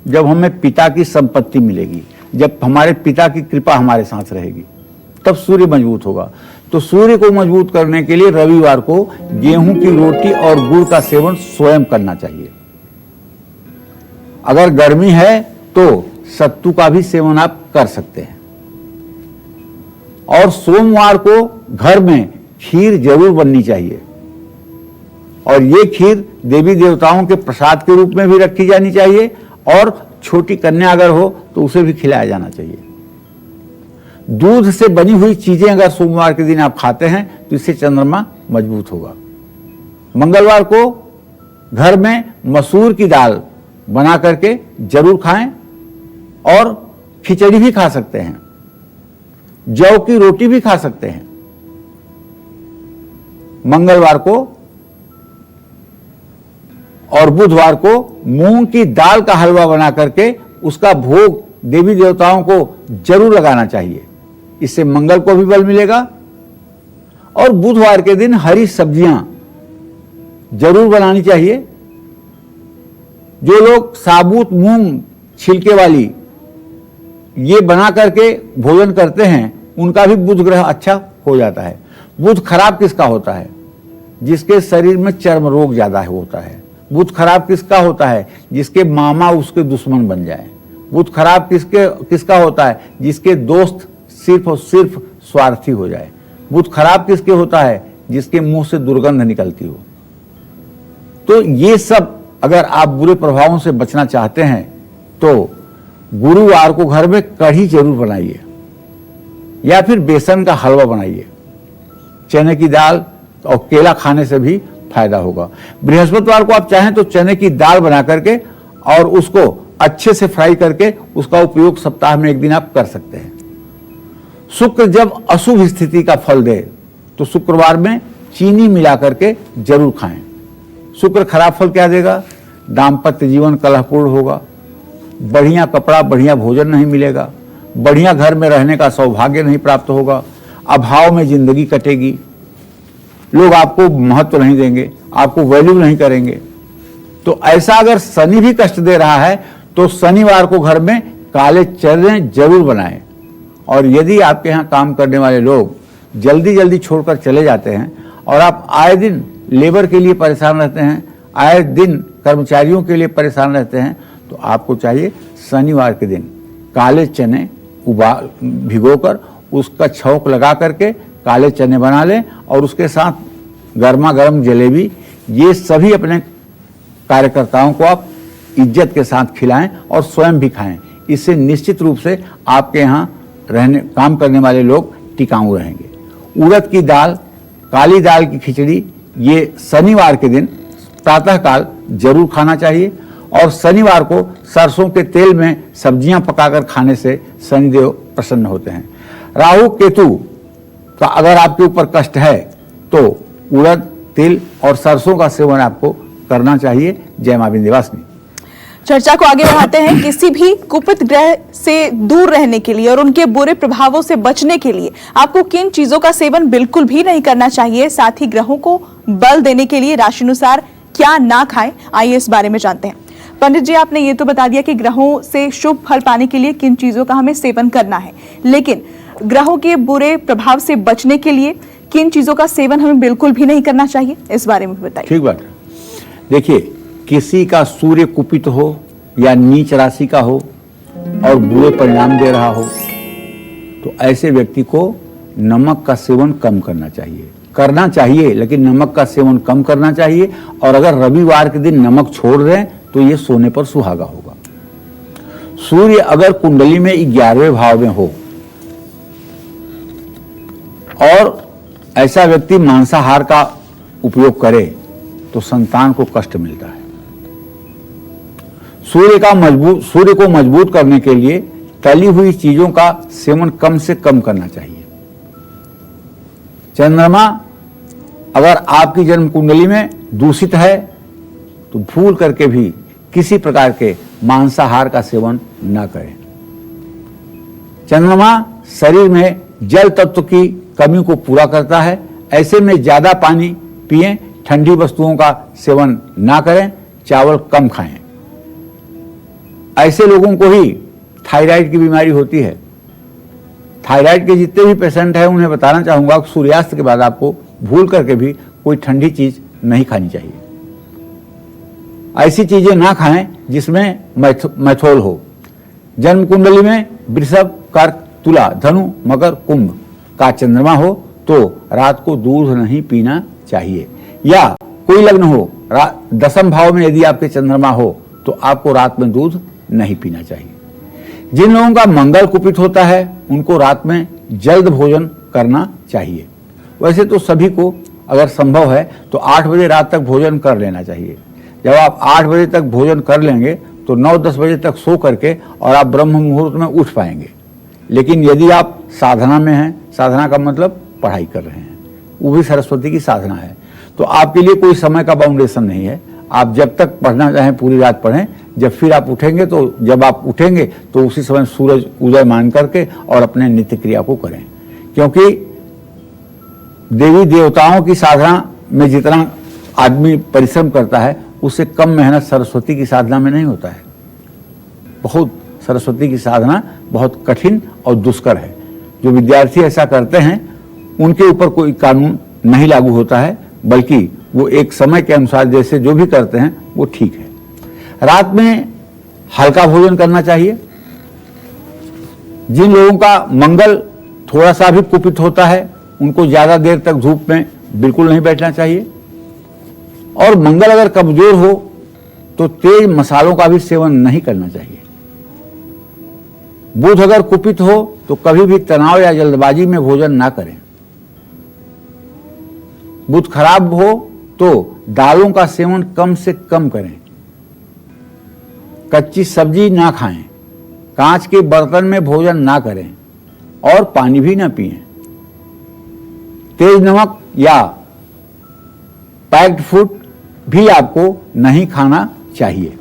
जब हमें पिता की संपत्ति मिलेगी, जब हमारे पिता की कृपा हमारे साथ रहेगी, तब सूर्य मजबूत होगा। तो सूर्य को मजबूत करने के लिए रविवार को गेहूं की रोटी और गुड़ का सेवन स्वयं करना चाहिए। अगर गर्मी है तो सत्तू का भी सेवन आप कर सकते हैं। और सोमवार को घर में खीर जरूर बननी चाहिए, और ये खीर देवी देवताओं के प्रसाद के रूप में भी रखी जानी चाहिए, और छोटी कन्या अगर हो तो उसे भी खिलाया जाना चाहिए। दूध से बनी हुई चीजें अगर सोमवार के दिन आप खाते हैं तो इससे चंद्रमा मजबूत होगा। मंगलवार को घर में मसूर की दाल बना करके जरूर खाएं, और खिचड़ी भी खा सकते हैं, जौ की रोटी भी खा सकते हैं। मंगलवार को और बुधवार को मूंग की दाल का हलवा बना करके उसका भोग देवी देवताओं को जरूर लगाना चाहिए, इससे मंगल को भी बल मिलेगा। और बुधवार के दिन हरी सब्जियां जरूर बनानी चाहिए। जो लोग साबुत मूंग छिलके वाली ये बना करके भोजन करते हैं उनका भी बुध ग्रह अच्छा हो जाता है। बुध खराब किसका होता है? जिसके शरीर में चर्म रोग ज्यादा होता है। बुध खराब किसका होता है? जिसके मामा उसके दुश्मन बन जाए। बुध खराब किसका होता है? जिसके दोस्त सिर्फ और सिर्फ स्वार्थी हो जाए। बुध खराब किसके होता है? जिसके मुंह से दुर्गंध निकलती हो। तो ये सब अगर आप बुरे प्रभावों से बचना चाहते हैं तो गुरुवार को घर में कढ़ी जरूर बनाइए, या फिर बेसन का हलवा बनाइए। चने की दाल और केला खाने से भी फायदा होगा। बृहस्पतिवार को आप चाहें तो चने की दाल बना करके और उसको अच्छे से फ्राई करके उसका उपयोग सप्ताह में एक दिन आप कर सकते हैं। शुक्र जब अशुभ स्थिति का फल दे तो शुक्रवार में चीनी मिला करके जरूर खाएं। शुक्र खराब फल क्या देगा? दाम्पत्य जीवन कलहपूर्ण होगा, बढ़िया कपड़ा बढ़िया भोजन नहीं मिलेगा, बढ़िया घर में रहने का सौभाग्य नहीं प्राप्त होगा, अभाव में जिंदगी कटेगी, लोग आपको महत्व नहीं देंगे, आपको वैल्यू नहीं करेंगे। तो ऐसा अगर शनि भी कष्ट दे रहा है तो शनिवार को घर में काले चने जरूर बनाएं। और यदि आपके यहाँ काम करने वाले लोग जल्दी जल्दी छोड़कर चले जाते हैं और आप आए दिन लेबर के लिए परेशान रहते हैं, आए दिन कर्मचारियों के लिए परेशान रहते हैं, तो आपको चाहिए शनिवार के दिन काले चने भिगोकर उसका छौंक लगा करके काले चने बना लें और उसके साथ गर्मा गर्म जलेबी, ये सभी अपने कार्यकर्ताओं को आप इज्जत के साथ खिलाएं और स्वयं भी खाएं। इससे निश्चित रूप से आपके यहाँ काम करने वाले लोग टिकाऊ रहेंगे। उड़द की दाल, काली दाल की खिचड़ी, ये शनिवार के दिन प्रातःकाल जरूर खाना चाहिए। और शनिवार को सरसों के तेल में सब्जियां पकाकर खाने से शनिदेव प्रसन्न होते हैं। राहु केतु का अगर आपके ऊपर कष्ट है तो उड़द, तिल और सरसों का सेवन आपको करना चाहिए। जय मां विंध्यवासिनी। चर्चा को आगे बढ़ाते हैं। किसी भी कुपित ग्रह से दूर रहने के लिए और उनके बुरे प्रभावों से बचने के लिए आपको किन चीजों का सेवन बिल्कुल भी नहीं करना चाहिए, साथ ही ग्रहों को बल देने के लिए राशिनुसार क्या ना खाएं, आइए इस बारे में जानते हैं। पंडित जी, आपने ये तो बता दिया कि ग्रहों से शुभ फल पाने के लिए किन चीजों का हमें सेवन करना है, लेकिन ग्रहों के बुरे प्रभाव से बचने के लिए किन चीजों का सेवन हमें बिल्कुल भी नहीं करना चाहिए, इस बारे में बताइए। ठीक बात। देखिए, किसी का सूर्य कुपित हो या नीच राशि का हो और बुरे परिणाम दे रहा हो तो ऐसे व्यक्ति को नमक का सेवन कम करना चाहिए, लेकिन नमक का सेवन कम करना चाहिए। और अगर रविवार के दिन नमक छोड़ रहे हैं तो ये सोने पर सुहागा होगा। सूर्य अगर कुंडली में 11वें भाव में हो और ऐसा व्यक्ति मांसाहार का उपयोग करे तो संतान को कष्ट मिलता है। सूर्य को मजबूत करने के लिए तली हुई चीजों का सेवन कम से कम करना चाहिए। चंद्रमा अगर आपकी जन्म कुंडली में दूषित है तो भूल करके भी किसी प्रकार के मांसाहार का सेवन न करें। चंद्रमा शरीर में जल तत्व की कमी को पूरा करता है, ऐसे में ज्यादा पानी पिएं, ठंडी वस्तुओं का सेवन ना करें, चावल कम खाएं। ऐसे लोगों को ही थायराइड की बीमारी होती है। थायराइड के जितने भी पेशेंट हैं उन्हें बताना चाहूंगा कि सूर्यास्त के बाद आपको भूल करके भी कोई ठंडी चीज नहीं खानी चाहिए। ऐसी चीजें ना खाएं जिसमें मैथोल हो। जन्म कुंडली में वृषभ, कर्क, तुला, धनु, मकर, कुंभ का चंद्रमा हो तो रात को दूध नहीं पीना चाहिए। या कोई लग्न हो, 10वें भाव में यदि आपके चंद्रमा हो तो आपको रात में दूध नहीं पीना चाहिए। जिन लोगों का मंगल कुपित होता है उनको रात में जल्द भोजन करना चाहिए। वैसे तो सभी को अगर संभव है तो 8 बजे रात तक भोजन कर लेना चाहिए। जब आप 8 बजे तक भोजन कर लेंगे तो 9-10 बजे तक सो करके और आप ब्रह्म मुहूर्त में उठ पाएंगे। लेकिन यदि आप साधना में हैं, साधना का मतलब पढ़ाई कर रहे हैं, वो भी सरस्वती की साधना है, तो आपके लिए कोई समय का बाउंडेशन नहीं है। आप जब तक पढ़ना चाहें पूरी रात पढ़ें, जब फिर आप उठेंगे तो जब आप उठेंगे तो उसी समय सूरज उदय मान करके और अपने नित्य क्रिया को करें। क्योंकि देवी देवताओं की साधना में जितना आदमी परिश्रम करता है उससे कम मेहनत सरस्वती की साधना में नहीं होता है। सरस्वती की साधना बहुत कठिन और दुष्कर है। जो विद्यार्थी ऐसा करते हैं उनके ऊपर कोई कानून नहीं लागू होता है, बल्कि वो एक समय के अनुसार जैसे जो भी करते हैं वो ठीक है। रात में हल्का भोजन करना चाहिए। जिन लोगों का मंगल थोड़ा सा भी कुपित होता है उनको ज्यादा देर तक धूप में बिल्कुल नहीं बैठना चाहिए। और मंगल अगर कमजोर हो तो तेज मसालों का भी सेवन नहीं करना चाहिए। बुध अगर कुपित हो तो कभी भी तनाव या जल्दबाजी में भोजन ना करें। बुध खराब हो तो दालों का सेवन कम से कम करें। कच्ची सब्जी ना खाएं, कांच के बर्तन में भोजन ना करें और पानी भी ना पिएं। तेज नमक या पैक्ड फूड भी आपको नहीं खाना चाहिए।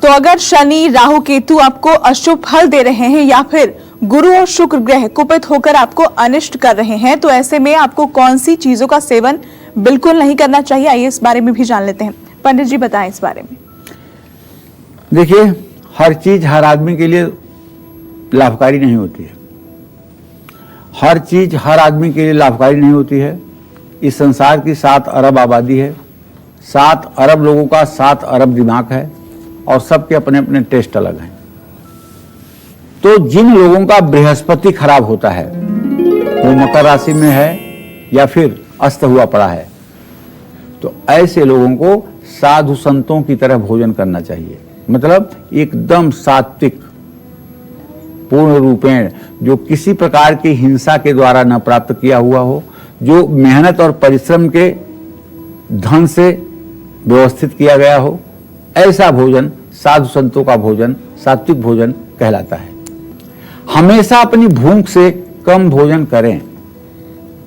तो अगर शनि, राहु, केतु आपको अशुभ फल दे रहे हैं या फिर गुरु और शुक्र ग्रह कुपित होकर आपको अनिष्ट कर रहे हैं तो ऐसे में आपको कौन सी चीजों का सेवन बिल्कुल नहीं करना चाहिए, आइए इस बारे में भी जान लेते हैं। पंडित जी बताएं इस बारे में। देखिए, हर चीज हर आदमी के लिए लाभकारी नहीं होती है। हर चीज हर आदमी के लिए लाभकारी नहीं होती है। इस संसार की 7 अरब आबादी है, 7 अरब लोगों का 7 अरब दिमाग है और सबके अपने अपने टेस्ट अलग हैं। तो जिन लोगों का बृहस्पति खराब होता है, वो मकर राशि में है या फिर अस्त हुआ पड़ा है, तो ऐसे लोगों को साधु संतों की तरह भोजन करना चाहिए। मतलब एकदम सात्विक, पूर्ण रूपेण, जो किसी प्रकार की हिंसा के द्वारा न प्राप्त किया हुआ हो, जो मेहनत और परिश्रम के धन से व्यवस्थित किया गया हो, ऐसा भोजन साधु संतों का भोजन, सात्विक भोजन कहलाता है। हमेशा अपनी भूख से कम भोजन करें।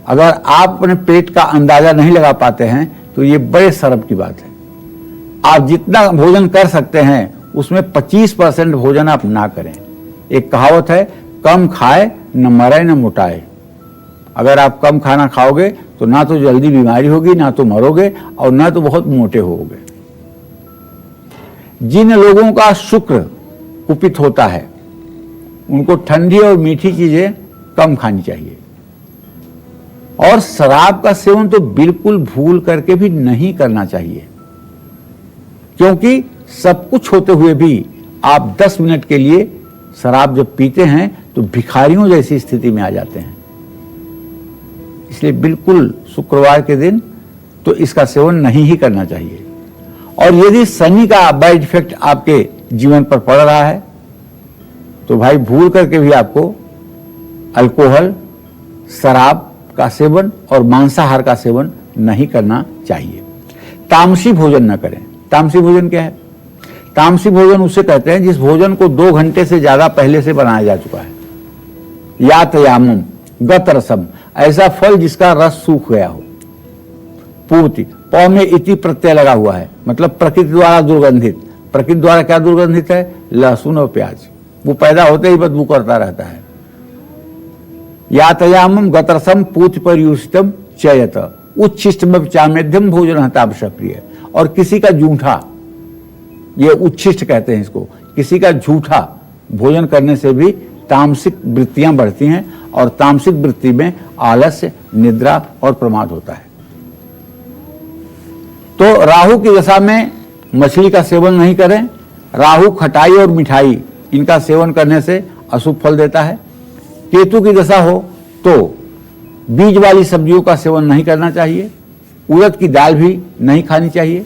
अगर आप अपने पेट का अंदाजा नहीं लगा पाते हैं तो ये बड़े शर्म की बात है। आप जितना भोजन कर सकते हैं उसमें 25% भोजन आप ना करें। एक कहावत है, कम खाए न मरे न मोटाए। अगर आप कम खाना खाओगे तो ना तो जल्दी बीमारी होगी, ना तो मरोगे और ना तो बहुत मोटे होगे। जिन लोगों का शुक्र कुपित होता है उनको ठंडी और मीठी चीजें कम खानी चाहिए। और शराब का सेवन तो बिल्कुल भूल करके भी नहीं करना चाहिए, क्योंकि सब कुछ होते हुए भी आप 10 मिनट के लिए शराब जब पीते हैं तो भिखारियों जैसी स्थिति में आ जाते हैं। इसलिए बिल्कुल शुक्रवार के दिन तो इसका सेवन नहीं ही करना चाहिए। और यदि शनि का बैड इफेक्ट आपके जीवन पर पड़ रहा है तो भाई भूल करके भी आपको अल्कोहल, शराब का सेवन और मांसाहार का सेवन नहीं करना चाहिए। तामसी भोजन न करें। तामसी भोजन क्या है? तामसी भोजन उसे कहते हैं जिस भोजन को 2 घंटे से ज्यादा पहले से बनाया जा चुका है। यातयामम, गत रसम, ऐसा फल जिसका रस सूख गया हो। पूर्ति, पौ में इति प्रत्यय लगा हुआ है, मतलब प्रकृति द्वारा दुर्गंधित। प्रकृति द्वारा क्या दुर्गंधित है? लहसुन और प्याज। वो पैदा होते ही बदबू करता रहता है। यातयामम गतरसम पूत पर्युषितम चयत उच्छिष्टम चामेध्यम भोजन हतावश्य प्रिय। और किसी का जूठा, ये उच्छिष्ट कहते हैं इसको, किसी का झूठा भोजन करने से भी तामसिक वृत्तियां बढ़ती हैं और तामसिक वृत्ति में आलस्य, निद्रा और प्रमाद होता है। तो राहु की दशा में मछली का सेवन नहीं करें। राहु खटाई और मिठाई इनका सेवन करने से अशुभ फल देता है। केतु की दशा हो तो बीज वाली सब्जियों का सेवन नहीं करना चाहिए। उड़द की दाल भी नहीं खानी चाहिए।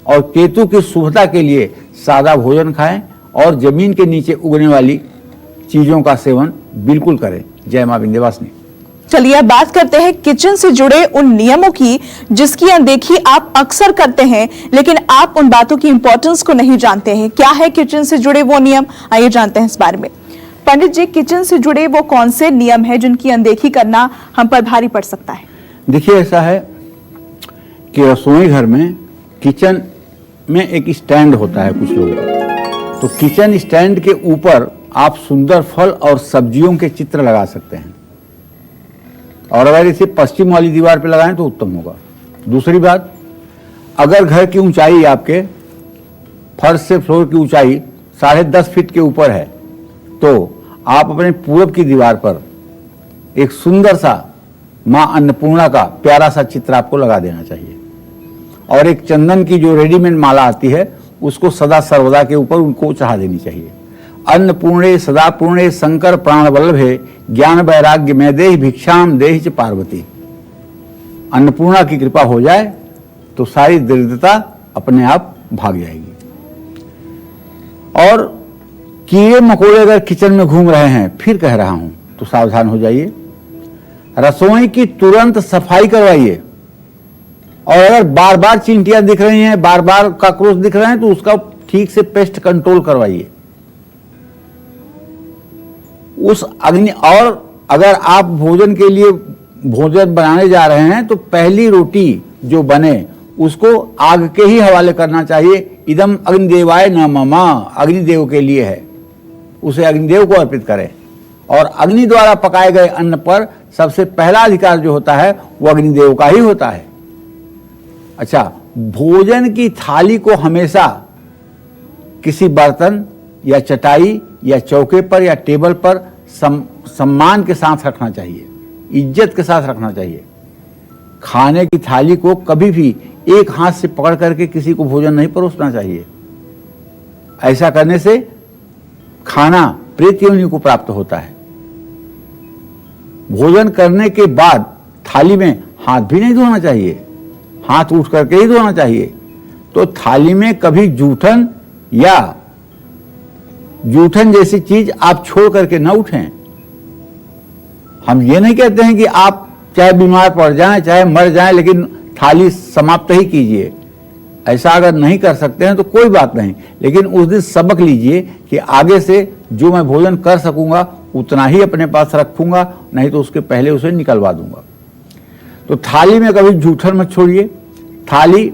और केतु की शुभता के लिए सादा भोजन खाएं और जमीन के नीचे उगने वाली चीजों का सेवन बिल्कुल करें। जय मां विंध्यवासिनी। चलिए अब बात करते हैं किचन से जुड़े उन नियमों की जिसकी अनदेखी आप अक्सर करते हैं, लेकिन आप उन बातों की इंपॉर्टेंस को नहीं जानते हैं। क्या है किचन से जुड़े वो नियम? आइए जानते हैं इस बारे में। पंडित जी, किचन से जुड़े वो कौन से नियम है जिनकी अनदेखी करना हम पर भारी पड़ सकता है? देखिए, ऐसा है कि रसोई घर में किचन में एक स्टैंड होता है कुछ लोगों का। तो किचन स्टैंड के ऊपर आप सुंदर फल और सब्जियों के चित्र लगा सकते हैं, और अगर इसे पश्चिम वाली दीवार पर लगाएं तो उत्तम होगा। दूसरी बात, अगर घर की ऊंचाई आपके फर्श से फ्लोर की ऊंचाई 10.5 फीट के ऊपर है तो आप अपने पूरब की दीवार पर एक सुंदर सा मां अन्नपूर्णा का प्यारा सा चित्र आपको लगा देना चाहिए। और एक चंदन की जो रेडीमेड माला आती है उसको सदा सर्वदा के ऊपर उनको चढ़ा देनी चाहिए। अन्नपूर्णे सदा पूर्णे शंकर प्राण वल्लभे ज्ञान वैराग्य में देहि भिक्षाम देहि च पार्वती। अन्नपूर्णा की कृपा हो जाए तो सारी दरिद्रता अपने आप भाग जाएगी। और कीड़े मकोड़े अगर किचन में घूम रहे हैं, फिर कह रहा हूं, तो सावधान हो जाइए। रसोई की तुरंत सफाई करवाइए। और अगर बार बार चींटियां दिख रही हैं, बार बार कॉकरोच दिख रहे हैं, तो उसका ठीक से पेस्ट कंट्रोल करवाइए। उस अग्नि, और अगर आप भोजन के लिए भोजन बनाने जा रहे हैं तो पहली रोटी जो बने उसको आग के ही हवाले करना चाहिए। इदम अग्निदेवाय न मम, अग्निदेव के लिए है, उसे अग्निदेव को अर्पित करें। और अग्नि द्वारा पकाए गए अन्न पर सबसे पहला अधिकार जो होता है वो अग्निदेव का ही होता है। अच्छा, भोजन की थाली को हमेशा किसी बर्तन या चटाई या चौके पर या टेबल पर सम्मान के साथ रखना चाहिए, इज्जत के साथ रखना चाहिए। खाने की थाली को कभी भी एक हाथ से पकड़ करके किसी को भोजन नहीं परोसना चाहिए। ऐसा करने से खाना प्रेत योनि को प्राप्त होता है। भोजन करने के बाद थाली में हाथ भी नहीं धोना चाहिए, हाथ उठ करके ही धोना चाहिए। तो थाली में कभी जूठन या जूठन जैसी चीज आप छोड़ करके न उठें। हम ये नहीं कहते हैं कि आप चाहे बीमार पड़ जाएं, चाहे मर जाएं, लेकिन थाली समाप्त ही कीजिए। ऐसा अगर नहीं कर सकते हैं तो कोई बात नहीं, लेकिन उस दिन सबक लीजिए कि आगे से जो मैं भोजन कर सकूंगा उतना ही अपने पास रखूंगा, नहीं तो उसके पहले उसे निकलवा दूंगा। तो थाली में कभी जूठन मत छोड़िए। थाली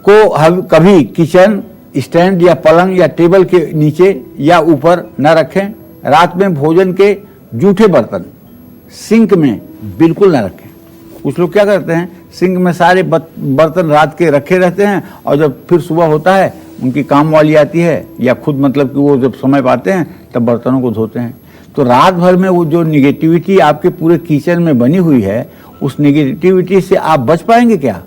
को कभी किचन स्टैंड या पलंग या टेबल के नीचे या ऊपर न रखें। रात में भोजन के जूठे बर्तन सिंक में बिल्कुल न रखें। कुछ लोग क्या करते हैं, सिंक में सारे बर्तन रात के रखे रहते हैं और जब फिर सुबह होता है उनकी काम वाली आती है या खुद मतलब कि वो जब समय पाते हैं तब बर्तनों को धोते हैं। तो रात भर में वो जो निगेटिविटी आपके पूरे किचन में बनी हुई है, उस निगेटिविटी से आप बच पाएंगे क्या?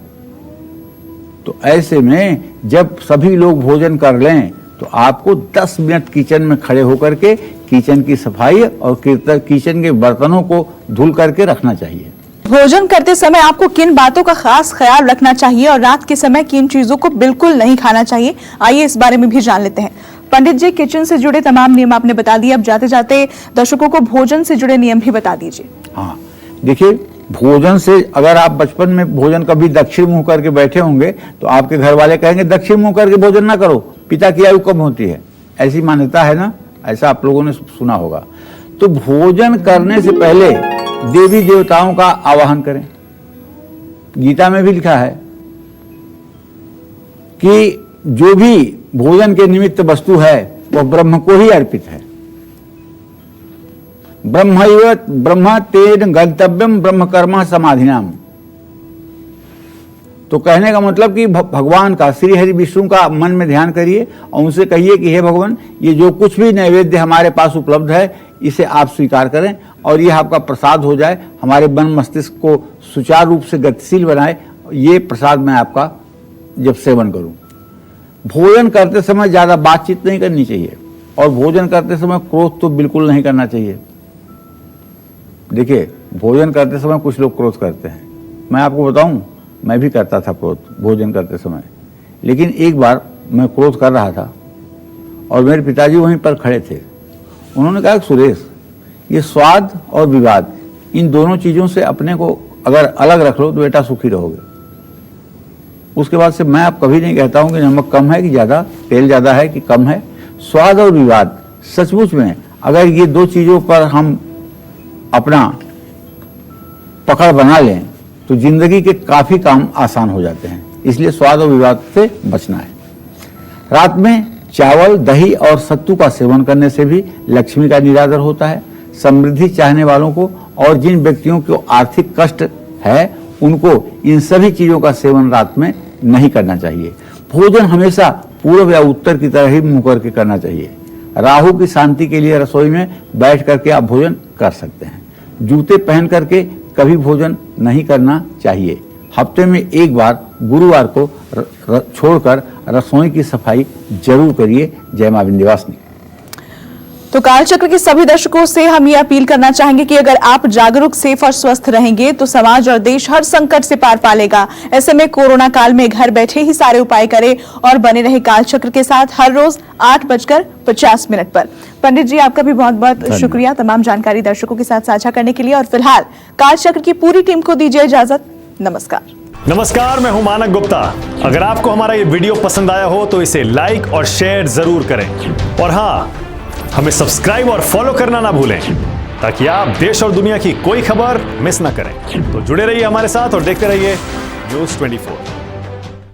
तो ऐसे में जब सभी लोग भोजन कर लें तो तो आपको 10 मिनट किचन में खड़े होकर के किचन की सफाई और किचन के बर्तनों को धुल करके रखना चाहिए। भोजन करते समय आपको किन बातों का खास ख्याल रखना चाहिए और रात के समय किन चीजों को बिल्कुल नहीं खाना चाहिए, आइए इस बारे में भी जान लेते हैं। पंडित जी, किचन से जुड़े तमाम नियम आपने बता दिए, अब जाते जाते दर्शकों को भोजन से जुड़े नियम भी बता दीजिए। हाँ, देखिए, भोजन से अगर आप बचपन में भोजन कभी दक्षिण मुंह करके बैठे होंगे तो आपके घर वाले कहेंगे दक्षिण मुंह करके भोजन ना करो, पिता की आयु कम होती है। ऐसी मान्यता है ना, ऐसा आप लोगों ने सुना होगा। तो भोजन करने से पहले देवी देवताओं का आवाहन करें। गीता में भी लिखा है कि जो भी भोजन के निमित्त वस्तु है वह ब्रह्म को ही अर्पित है। ब्रह्म तेन गंतव्यम ब्रह्म कर्म समाधिनाम। तो कहने का मतलब कि भगवान का, श्री हरि विष्णु का मन में ध्यान करिए और उनसे कहिए कि हे भगवान, ये जो कुछ भी नैवेद्य हमारे पास उपलब्ध है इसे आप स्वीकार करें और यह आपका प्रसाद हो जाए, हमारे मन मस्तिष्क को सुचारू रूप से गतिशील बनाए। ये प्रसाद मैं आपका जब सेवन करूं। भोजन करते समय ज्यादा बातचीत नहीं करनी चाहिए और भोजन करते समय क्रोध तो बिल्कुल नहीं करना चाहिए। देखिए, भोजन करते समय कुछ लोग क्रोध करते हैं। मैं आपको बताऊं, मैं भी करता था क्रोध भोजन करते समय। लेकिन एक बार मैं क्रोध कर रहा था और मेरे पिताजी वहीं पर खड़े थे। उन्होंने कहा, सुरेश, ये स्वाद और विवाद, इन दोनों चीजों से अपने को अगर अलग रख लो तो बेटा सुखी रहोगे। उसके बाद से मैं अब कभी नहीं कहता हूं कि नमक कम है कि ज्यादा, तेल ज्यादा है कि कम है। स्वाद और विवाद, सचमुच में अगर ये दो चीजों पर हम अपना पकड़ बना लें तो जिंदगी के काफी काम आसान हो जाते हैं। इसलिए स्वाद और विवाद से बचना है। रात में चावल, दही और सत्तू का सेवन करने से भी लक्ष्मी का निरादर होता है। समृद्धि चाहने वालों को और जिन व्यक्तियों को आर्थिक कष्ट है उनको इन सभी चीजों का सेवन रात में नहीं करना चाहिए। भोजन हमेशा पूर्व या उत्तर की तरह ही मुंह करके करना चाहिए। राहु की शांति के लिए रसोई में बैठ करके आप भोजन कर सकते हैं। जूते पहन करके कभी भोजन नहीं करना चाहिए। हफ्ते में एक बार गुरुवार को छोड़कर रसोई की सफाई जरूर करिए। जय मां विंध्यवासिनी। तो कालचक्र के सभी दर्शकों से हम ये अपील करना चाहेंगे कि अगर आप जागरूक, सेफ और स्वस्थ रहेंगे तो समाज और देश हर संकट से पार पालेगा। ऐसे में कोरोना काल में घर बैठे ही सारे उपाय करें और बने रहे कालचक्र के साथ हर रोज 8:50 पर। पंडित जी, आपका भी बहुत बहुत शुक्रिया तमाम जानकारी दर्शकों के साथ साझा करने के लिए। और फिलहाल कालचक्र की पूरी टीम को दीजिए इजाजत। नमस्कार, मैं हूं मानक गुप्ता। अगर आपको हमारा ये वीडियो पसंद आया हो तो इसे लाइक और शेयर जरूर करें और हाँ, हमें सब्सक्राइब और फॉलो करना ना भूलें ताकि आप देश और दुनिया की कोई खबर मिस ना करें। तो जुड़े रहिए हमारे साथ और देखते रहिए News 24।